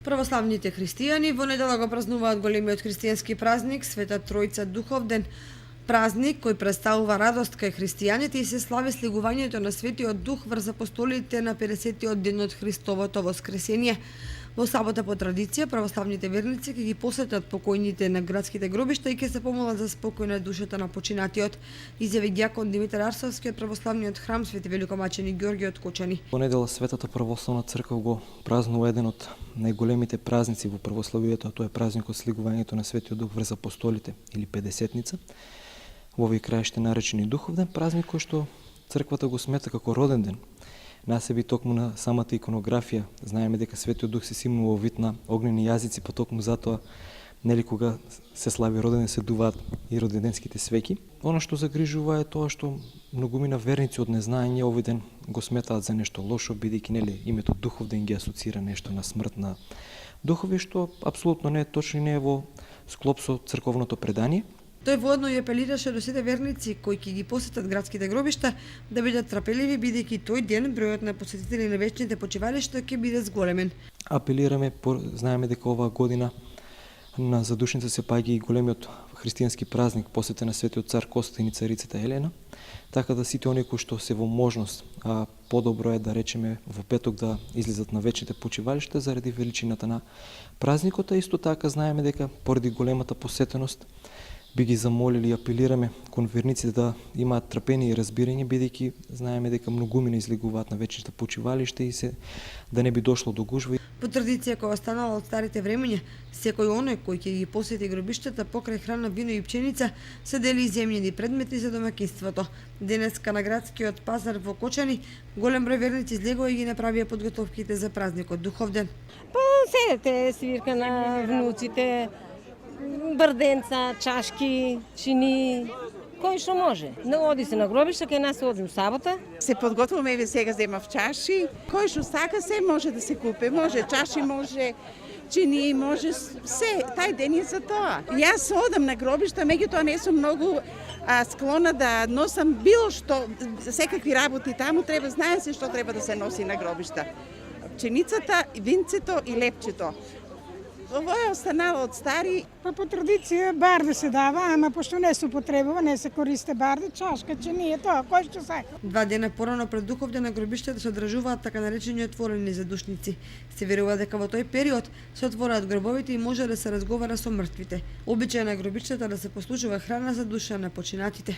Православните христијани во недела го празнуваат големиот христијански празник Света Тројца Духовден. Празник кој представува радост кај христијаните и се слави слегувањето на Светиот Дух врз апостолите на 50-тиот ден од Христовото воскресение. Во сабота по традиција православните верници ќе ги посетат покојните на градските гробишта и ќе се помолат за спокој на душата на починатиот, изјави дјакон Димитар Арсовски од православниот храм Свети Великомачени Ѓорѓе од Кочани. Во недела Светата православна црква го празнува еден од најголемите празници во православието, а тоа е празникот слегувањето на Светиот Дух врз апостолите или Педесетница. Во овој краиште наречени Духовден празник кој што црквата го смета како роден ден. Насеби токму на самата иконографија знаеме дека Светиот Дух се симнува во вид на огнени јазици, па токму затоа нели кога се слави роден ден се дуваат и роденденските свеќи. Она што загрижува е тоа што многумина верници од незнаење овој ден го сметаат за нешто лошо, бидејќи нели името Духовден ги асоцира нешто на смрт на духови, што апсолутно не е точно и не е во склоп со црковното предание. Тој воедно и апелираше до сите верници кои ќе ги посетат градските гробишта да бидат трпеливи, бидејќи тој ден бројот на посетители на вечните почивалишта ќе биде зголемен. Апелираме, знаеме дека оваа година на задушница се паѓа и големиот христијански празник посветен на Светиот цар Костин и царицата Елена, така да сите оние кои што се во можност, а подобро е да речеме во петок да излезат на вечните почивалишта заради величината на празникот, а исто така знаеме дека поради големата посетеност би ги замолили и апелираме кон верниците да имаат трпение и разбирање, бидејќи знаеме дека многумина излегуваат на вечните почивалишта и се да не би дошло до гужва. По традиција која останала од старите времења, секој оној кој ќе ги посети гробиштата покрај храна, вино и пченица се дели земјени предмети за домаќинството. Денеска на градскиот пазар во Кочани голем број верници излегува и ги направија подготовките за празникот Духовден. Седете свирка на внуците, брденца, чашки, чини, кој што може. Оди се на гробишта, кај нас се оди у сабота. Се подготвуваме, еве сега земав чаши. Кој што сака се може да се купи. Може чаши, може чини, може се. Тај ден е за тоа. Јас одам на гробишта, меѓутоа не сум многу склона да носам било што, секакви работи таму, знае се што треба да се носи на гробишта. Пченицата, винцето и лепчето. Ово е останало од стари. Па по традиција барде се дава, ама пошто не се употребува, не се користи барде, чашка, чини е тоа, кој што сака. 2 дена порано пред Духовден на гробиштата се одржуваат така наречени отворени задушници. Се верува дека во тој период се отвораат гробовите и може да се разговара со мртвите. Обичај на гробиштата да се послужува храна за душа на починатите.